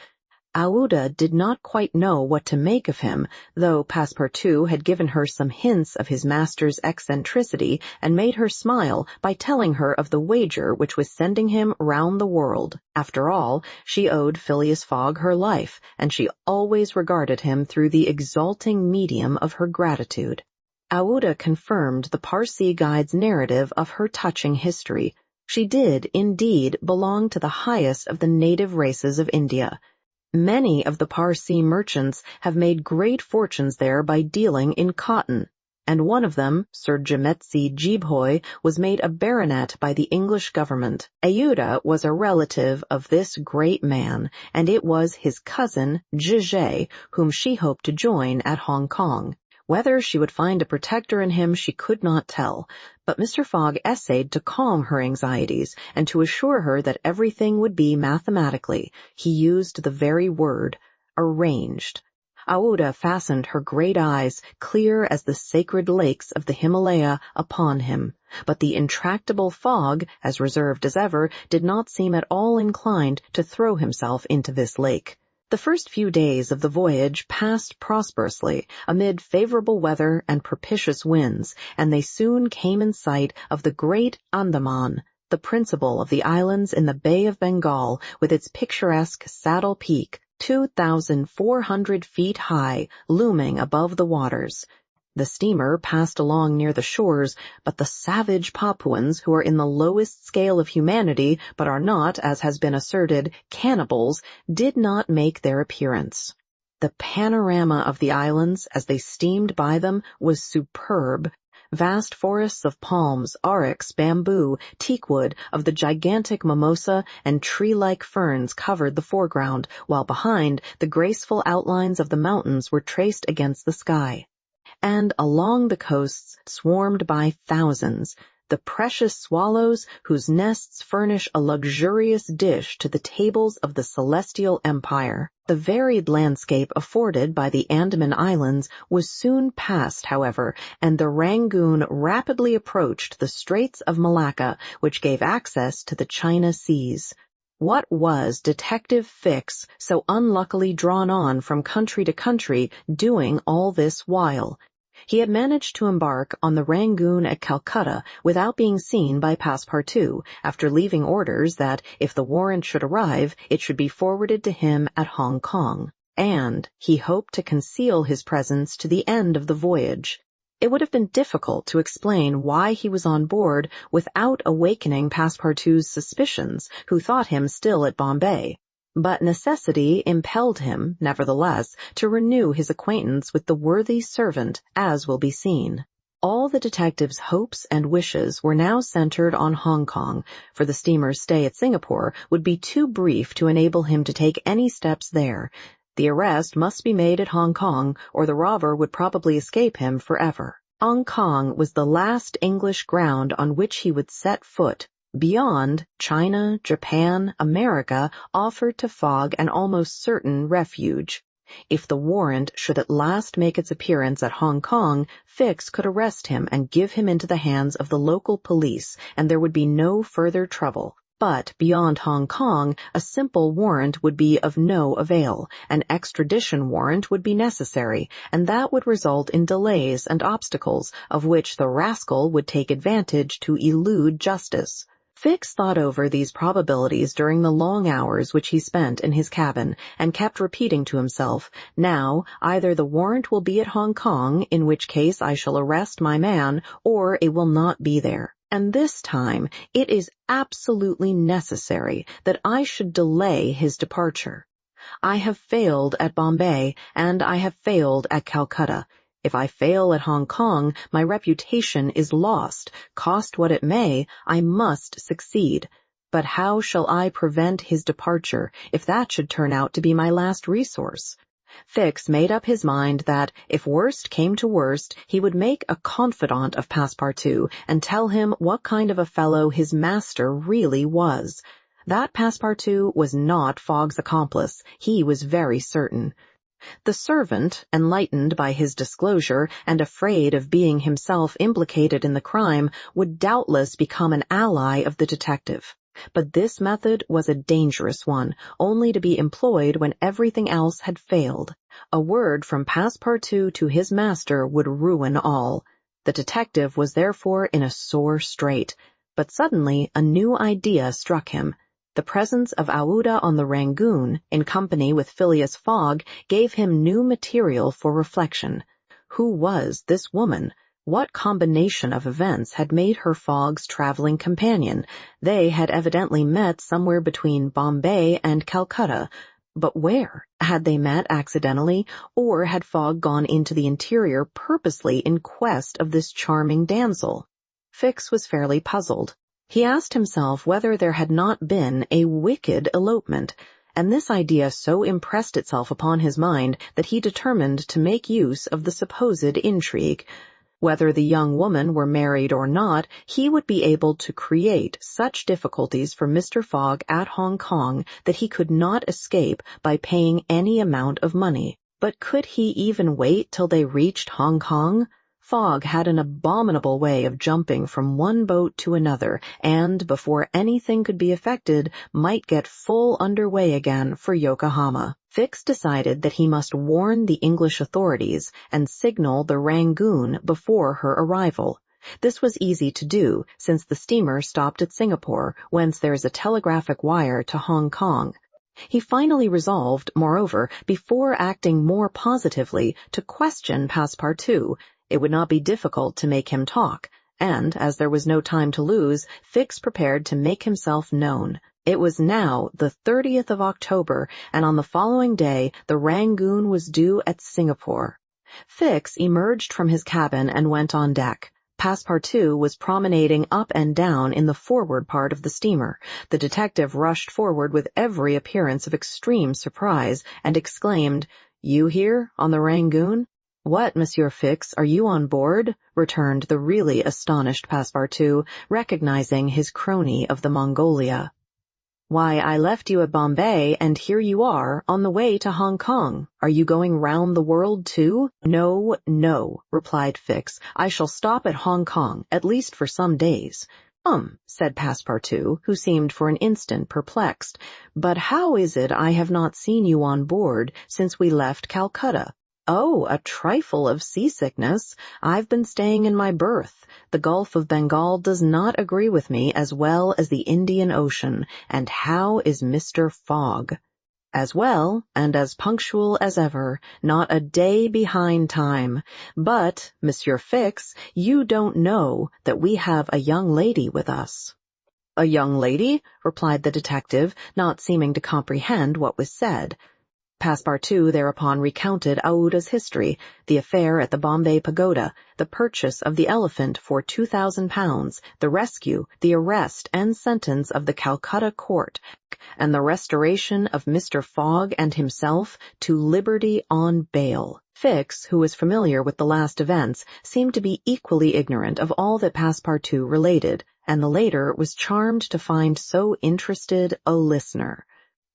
Aouda did not quite know what to make of him, though Passepartout had given her some hints of his master's eccentricity and made her smile by telling her of the wager which was sending him round the world. After all, she owed Phileas Fogg her life, and she always regarded him through the exalting medium of her gratitude. Aouda confirmed the Parsee guide's narrative of her touching history. She did, indeed, belong to the highest of the native races of India. Many of the Parsee merchants have made great fortunes there by dealing in cotton, and one of them, Sir Jametsi Jeebhoy, was made a baronet by the English government. Aouda was a relative of this great man, and it was his cousin, Zhizhe, whom she hoped to join at Hong Kong. Whether she would find a protector in him she could not tell, but Mr. Fogg essayed to calm her anxieties and to assure her that everything would be mathematically, he used the very word, arranged. Aouda fastened her great eyes, clear as the sacred lakes of the Himalaya, upon him, but the intractable Fogg, as reserved as ever, did not seem at all inclined to throw himself into this lake. The first few days of the voyage passed prosperously amid favorable weather and propitious winds, and they soon came in sight of the great Andaman, the principal of the islands in the Bay of Bengal, with its picturesque Saddle Peak, 2,400 feet high, looming above the waters. The steamer passed along near the shores, but the savage Papuans, who are in the lowest scale of humanity, but are not, as has been asserted, cannibals, did not make their appearance. The panorama of the islands, as they steamed by them, was superb. Vast forests of palms, oryx, bamboo, teakwood, of the gigantic mimosa, and tree-like ferns covered the foreground, while behind, the graceful outlines of the mountains were traced against the sky. And along the coasts swarmed by thousands, the precious swallows whose nests furnish a luxurious dish to the tables of the celestial empire. The varied landscape afforded by the Andaman Islands was soon passed, however, and the Rangoon rapidly approached the Straits of Malacca, which gave access to the China Seas. What was Detective Fix, so unluckily drawn on from country to country, doing all this while? He had managed to embark on the Rangoon at Calcutta without being seen by Passepartout, after leaving orders that, if the warrant should arrive, it should be forwarded to him at Hong Kong, and he hoped to conceal his presence to the end of the voyage. It would have been difficult to explain why he was on board without awakening Passepartout's suspicions, who thought him still at Bombay. But necessity impelled him, nevertheless, to renew his acquaintance with the worthy servant, as will be seen. All the detective's hopes and wishes were now centered on Hong Kong, for the steamer's stay at Singapore would be too brief to enable him to take any steps there. The arrest must be made at Hong Kong, or the robber would probably escape him forever. Hong Kong was the last English ground on which he would set foot. Beyond, China, Japan, America offered to Fogg an almost certain refuge. If the warrant should at last make its appearance at Hong Kong, Fix could arrest him and give him into the hands of the local police, and there would be no further trouble. But beyond Hong Kong, a simple warrant would be of no avail. An extradition warrant would be necessary, and that would result in delays and obstacles, of which the rascal would take advantage to elude justice. Fix thought over these probabilities during the long hours which he spent in his cabin, and kept repeating to himself, now, either the warrant will be at Hong Kong, in which case I shall arrest my man, or it will not be there. And this time it is absolutely necessary that I should delay his departure. I have failed at Bombay, and I have failed at Calcutta. If I fail at Hong Kong, my reputation is lost. Cost what it may, I must succeed. But how shall I prevent his departure, if that should turn out to be my last resource? Fix made up his mind that, if worst came to worst, he would make a confidant of Passepartout and tell him what kind of a fellow his master really was. That Passepartout was not Fogg's accomplice, he was very certain. The servant, enlightened by his disclosure and afraid of being himself implicated in the crime, would doubtless become an ally of the detective. But this method was a dangerous one, only to be employed when everything else had failed. A word from Passepartout to his master would ruin all. The detective was therefore in a sore strait. But suddenly a new idea struck him. The presence of Aouda on the Rangoon, in company with Phileas Fogg, gave him new material for reflection. Who was this woman? What combination of events had made her Fogg's traveling companion? They had evidently met somewhere between Bombay and Calcutta. But where? Had they met accidentally, or had Fogg gone into the interior purposely in quest of this charming damsel? Fix was fairly puzzled. He asked himself whether there had not been a wicked elopement, and this idea so impressed itself upon his mind that he determined to make use of the supposed intrigue. Whether the young woman were married or not, he would be able to create such difficulties for Mr. Fogg at Hong Kong that he could not escape by paying any amount of money. But could he even wait till they reached Hong Kong? Fogg had an abominable way of jumping from one boat to another, and, before anything could be effected, might get full under way again for Yokohama. Fix decided that he must warn the English authorities and signal the Rangoon before her arrival. This was easy to do, since the steamer stopped at Singapore, whence there is a telegraphic wire to Hong Kong. He finally resolved, moreover, before acting more positively, to question Passepartout. It would not be difficult to make him talk, and, as there was no time to lose, Fix prepared to make himself known. It was now the 30th of October, and on the following day the Rangoon was due at Singapore. Fix emerged from his cabin and went on deck. Passepartout was promenading up and down in the forward part of the steamer. The detective rushed forward with every appearance of extreme surprise, and exclaimed, "You here, on the Rangoon?" "What, Monsieur Fix, are you on board?" returned the really astonished Passepartout, recognizing his crony of the Mongolia. "Why, I left you at Bombay, and here you are, on the way to Hong Kong. Are you going round the world, too?" "No, no," replied Fix. "I shall stop at Hong Kong, at least for some days." Said Passepartout, who seemed for an instant perplexed. "But how is it I have not seen you on board since we left Calcutta?" "Oh, a trifle of seasickness. I've been staying in my berth. The Gulf of Bengal does not agree with me as well as the Indian Ocean. And how is Mr. Fogg?" "As well, and as punctual as ever, not a day behind time. But, Monsieur Fix, you don't know that we have a young lady with us." "A young lady?" replied the detective, not seeming to comprehend what was said. Passepartout thereupon recounted Aouda's history, the affair at the Bombay Pagoda, the purchase of the elephant for £2,000, the rescue, the arrest and sentence of the Calcutta court, and the restoration of Mr. Fogg and himself to liberty on bail. Fix, who was familiar with the last events, seemed to be equally ignorant of all that Passepartout related, and the latter was charmed to find so interested a listener.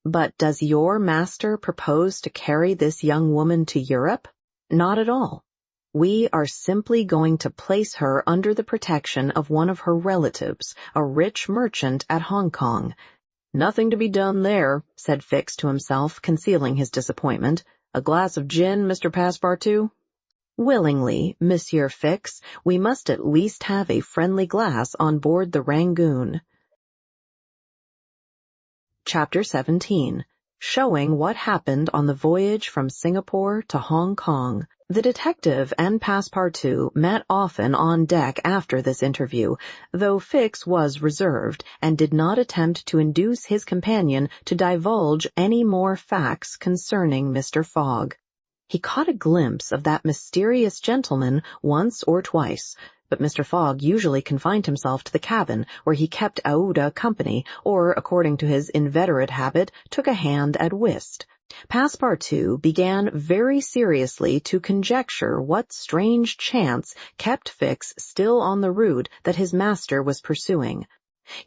"But does your master propose to carry this young woman to Europe?" "Not at all. We are simply going to place her under the protection of one of her relatives, a rich merchant at Hong Kong." "Nothing to be done there," said Fix to himself, concealing his disappointment. "A glass of gin, Mr. Passepartout?" "Willingly, Monsieur Fix. We must at least have a friendly glass on board the Rangoon." Chapter 17. Showing what happened on the voyage from Singapore to Hong Kong. The detective and Passepartout met often on deck after this interview, though Fix was reserved, and did not attempt to induce his companion to divulge any more facts concerning Mr. Fogg. He caught a glimpse of that mysterious gentleman once or twice, but Mr. Fogg usually confined himself to the cabin, where he kept Aouda company, or, according to his inveterate habit, took a hand at whist. Passepartout began very seriously to conjecture what strange chance kept Fix still on the route that his master was pursuing.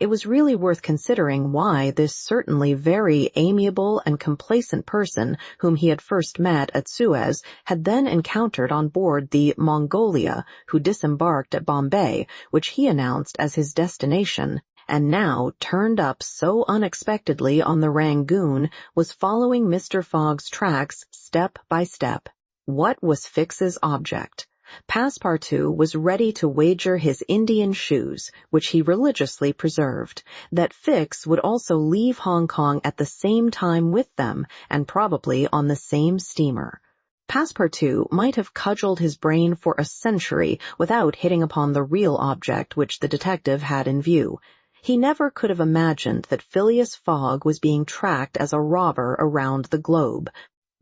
It was really worth considering why this certainly very amiable and complacent person whom he had first met at Suez had then encountered on board the Mongolia, who disembarked at Bombay, which he announced as his destination, and now turned up so unexpectedly on the Rangoon, was following Mr. Fogg's tracks step by step. What was Fix's object? Passepartout was ready to wager his Indian shoes, which he religiously preserved, that Fix would also leave Hong Kong at the same time with them, and probably on the same steamer. Passepartout might have cudgeled his brain for a century without hitting upon the real object which the detective had in view. He never could have imagined that Phileas Fogg was being tracked as a robber around the globe.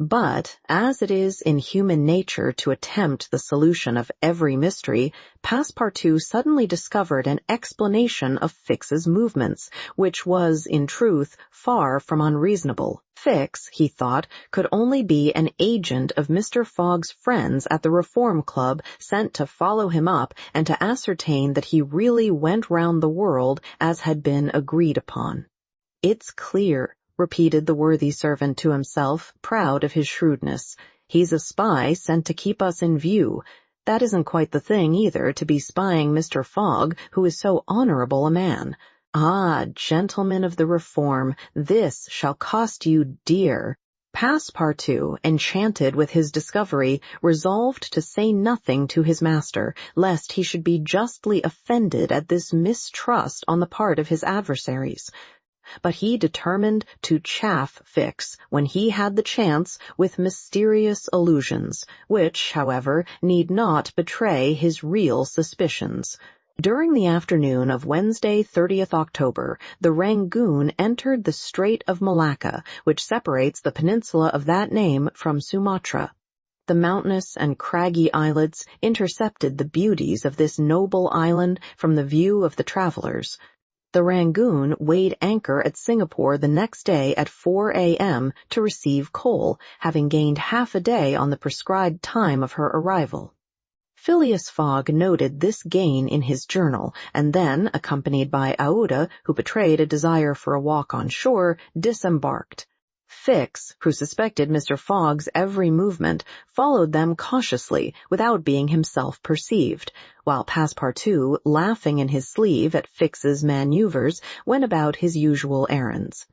But, as it is in human nature to attempt the solution of every mystery, Passepartout suddenly discovered an explanation of Fix's movements, which was, in truth, far from unreasonable. Fix, he thought, could only be an agent of Mr. Fogg's friends at the Reform Club sent to follow him up and to ascertain that he really went round the world as had been agreed upon. "It's clear," repeated the worthy servant to himself, proud of his shrewdness. "He's a spy sent to keep us in view. That isn't quite the thing, either, to be spying Mr. Fogg, who is so honorable a man. Ah, gentlemen of the Reform, this shall cost you dear." Passepartout, enchanted with his discovery, resolved to say nothing to his master, lest he should be justly offended at this mistrust on the part of his adversaries. But he determined to chaff Fix, when he had the chance, with mysterious allusions, which, however, need not betray his real suspicions. During the afternoon of Wednesday, 30th October, the Rangoon entered the Strait of Malacca, which separates the peninsula of that name from Sumatra. The mountainous and craggy islets intercepted the beauties of this noble island from the view of the travelers. The Rangoon weighed anchor at Singapore the next day at 4 a.m. to receive coal, having gained half a day on the prescribed time of her arrival. Phileas Fogg noted this gain in his journal, and then, accompanied by Aouda, who betrayed a desire for a walk on shore, disembarked. Fix, who suspected Mr. Fogg's every movement, followed them cautiously without being himself perceived, while Passepartout, laughing in his sleeve at Fix's manoeuvres, went about his usual errands.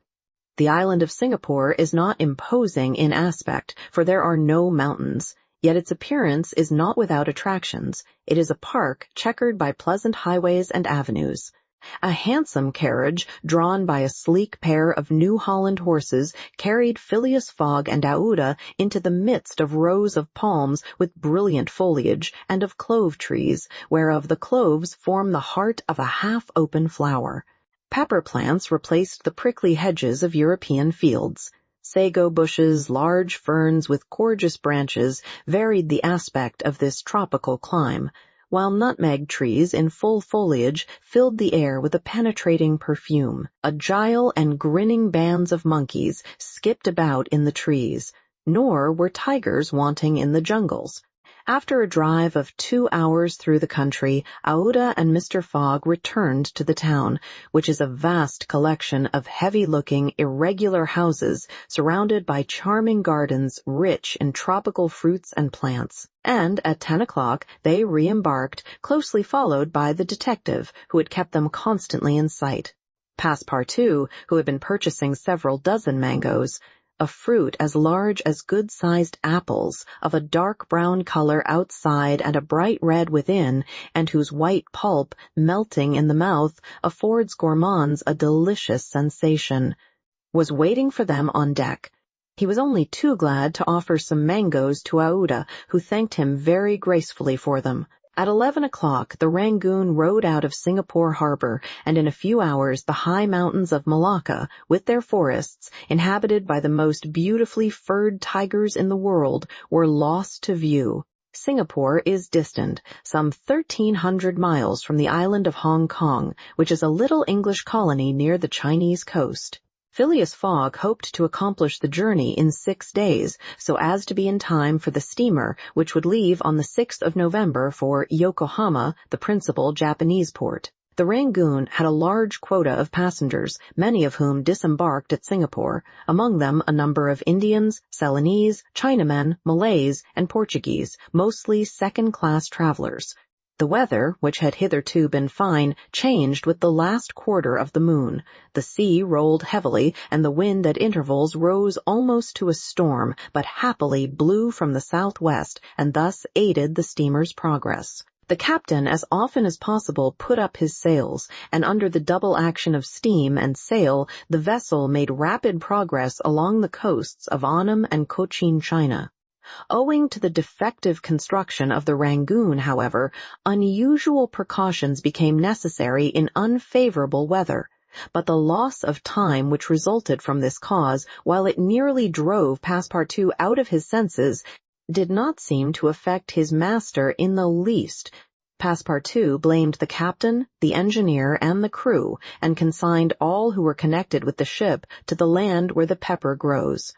The island of Singapore is not imposing in aspect, for there are no mountains. Yet its appearance is not without attractions. It is a park checkered by pleasant highways and avenues. A handsome carriage, drawn by a sleek pair of New Holland horses, carried Phileas Fogg and Aouda into the midst of rows of palms with brilliant foliage, and of clove trees, whereof the cloves form the heart of a half-open flower. Pepper plants replaced the prickly hedges of European fields. Sago bushes, large ferns with gorgeous branches, varied the aspect of this tropical clime, while nutmeg trees in full foliage filled the air with a penetrating perfume. Agile and grinning bands of monkeys skipped about in the trees, nor were tigers wanting in the jungles. After a drive of 2 hours through the country, Aouda and Mr. Fogg returned to the town, which is a vast collection of heavy-looking, irregular houses surrounded by charming gardens rich in tropical fruits and plants. And at 10 o'clock they re-embarked, closely followed by the detective, who had kept them constantly in sight. Passepartout, who had been purchasing several dozen mangoes, a fruit as large as good-sized apples, of a dark brown color outside and a bright red within, and whose white pulp, melting in the mouth, affords gourmands a delicious sensation, was waiting for them on deck. He was only too glad to offer some mangoes to Aouda, who thanked him very gracefully for them. At 11 o'clock, the Rangoon rode out of Singapore harbor, and in a few hours the high mountains of Malacca, with their forests, inhabited by the most beautifully furred tigers in the world, were lost to view. Singapore is distant, some 1,300 miles from the island of Hong Kong, which is a little English colony near the Chinese coast. Phileas Fogg hoped to accomplish the journey in 6 days, so as to be in time for the steamer, which would leave on the 6th of November for Yokohama, the principal Japanese port. The Rangoon had a large quota of passengers, many of whom disembarked at Singapore, among them a number of Indians, Ceylonese, Chinamen, Malays, and Portuguese, mostly second-class travelers. The weather, which had hitherto been fine, changed with the last quarter of the moon. The sea rolled heavily, and the wind at intervals rose almost to a storm, but happily blew from the southwest, and thus aided the steamer's progress. The captain as often as possible put up his sails, and under the double action of steam and sail, the vessel made rapid progress along the coasts of Annam and Cochin China. Owing to the defective construction of the Rangoon, however, unusual precautions became necessary in unfavorable weather. But the loss of time which resulted from this cause, while it nearly drove Passepartout out of his senses, did not seem to affect his master in the least. Passepartout blamed the captain, the engineer, and the crew, and consigned all who were connected with the ship to the land where the pepper grows.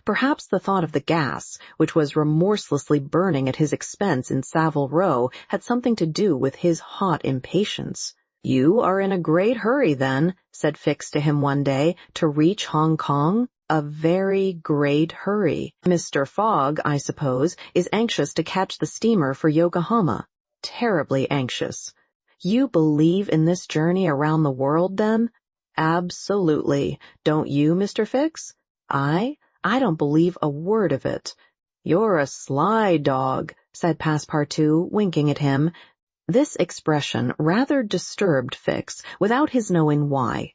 Perhaps the thought of the gas, which was remorselessly burning at his expense in Savile Row, had something to do with his hot impatience. "You are in a great hurry, then," said Fix to him one day, "to reach Hong Kong?" "A very great hurry. Mr. Fogg, I suppose, is anxious to catch the steamer for Yokohama." "Terribly anxious." "You believe in this journey around the world, then?" "Absolutely. Don't you, Mr. Fix?" "I don't believe a word of it." "You're a sly dog," said Passepartout, winking at him. This expression rather disturbed Fix, without his knowing why.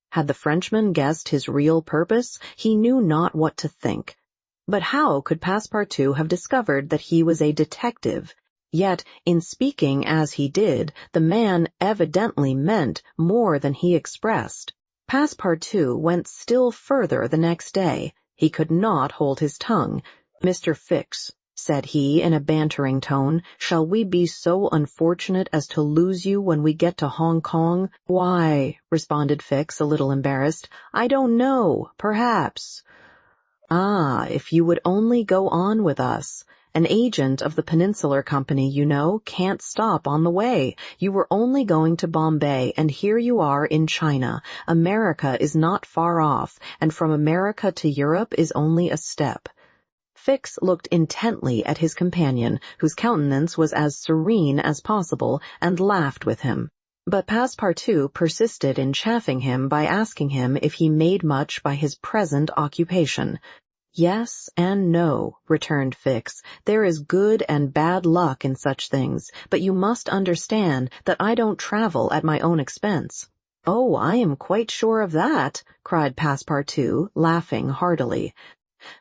Had the Frenchman guessed his real purpose? He knew not what to think. But how could Passepartout have discovered that he was a detective? Yet, in speaking as he did, the man evidently meant more than he expressed. Passepartout went still further the next day. He could not hold his tongue. "Mr. Fix," said he in a bantering tone, "shall we be so unfortunate as to lose you when we get to Hong Kong?" "Why," responded Fix, a little embarrassed, "I don't know. Perhaps." "Ah, if you would only go on with us. An agent of the Peninsular Company, you know, can't stop on the way. You were only going to Bombay, and here you are in China. America is not far off, and from America to Europe is only a step." Fix looked intently at his companion, whose countenance was as serene as possible, and laughed with him. But Passepartout persisted in chaffing him by asking him if he made much by his present occupation. "Yes and no," returned Fix. "There is good and bad luck in such things, but you must understand that I don't travel at my own expense." "Oh, I am quite sure of that," cried Passepartout, laughing heartily.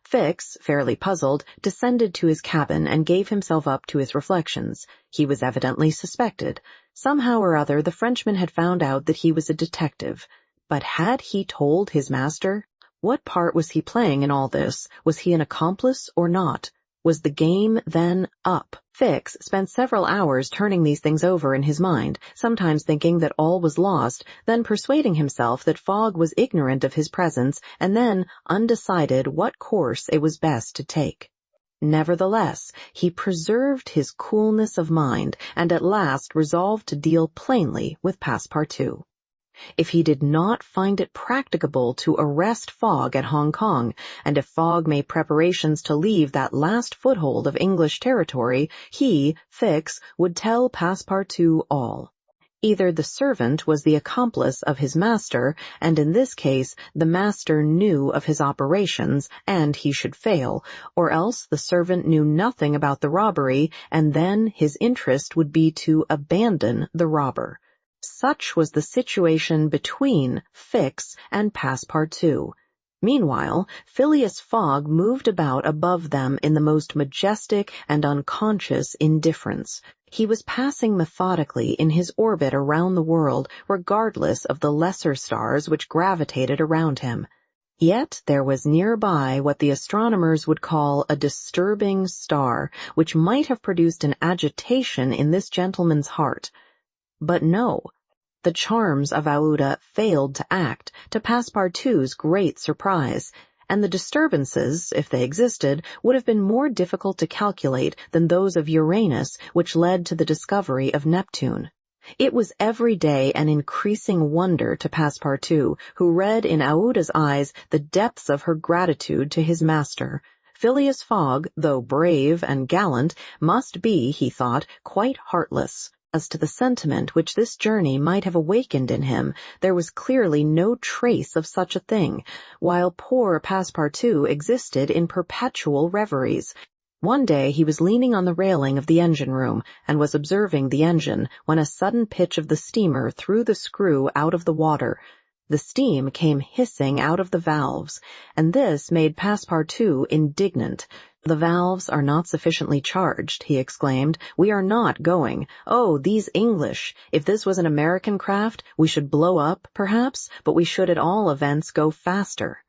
Fix, fairly puzzled, descended to his cabin and gave himself up to his reflections. He was evidently suspected. Somehow or other the Frenchman had found out that he was a detective. But had he told his master? What part was he playing in all this? Was he an accomplice or not? Was the game then up? Fix spent several hours turning these things over in his mind, sometimes thinking that all was lost, then persuading himself that Fogg was ignorant of his presence, and then undecided what course it was best to take. Nevertheless, he preserved his coolness of mind, and at last resolved to deal plainly with Passepartout. If he did not find it practicable to arrest Fogg at Hong Kong, and if Fogg made preparations to leave that last foothold of English territory, he, Fix, would tell Passepartout all. Either the servant was the accomplice of his master, and in this case the master knew of his operations, and he should fail, or else the servant knew nothing about the robbery, and then his interest would be to abandon the robber. Such was the situation between Fix and Passepartout. Meanwhile, Phileas Fogg moved about above them in the most majestic and unconscious indifference. He was passing methodically in his orbit around the world, regardless of the lesser stars which gravitated around him. Yet there was nearby what the astronomers would call a disturbing star, which might have produced an agitation in this gentleman's heart. But no, the charms of Aouda failed to act, to Passepartout's great surprise, and the disturbances, if they existed, would have been more difficult to calculate than those of Uranus which led to the discovery of Neptune. It was every day an increasing wonder to Passepartout, who read in Aouda's eyes the depths of her gratitude to his master. Phileas Fogg, though brave and gallant, must be, he thought, quite heartless. As to the sentiment which this journey might have awakened in him, there was clearly no trace of such a thing, while poor Passepartout existed in perpetual reveries. One day he was leaning on the railing of the engine-room and was observing the engine when a sudden pitch of the steamer threw the screw out of the water. The steam came hissing out of the valves, and this made Passepartout indignant. "The valves are not sufficiently charged," he exclaimed. "We are not going. Oh, these English! If this was an American craft, we should blow up, perhaps, but we should at all events go faster."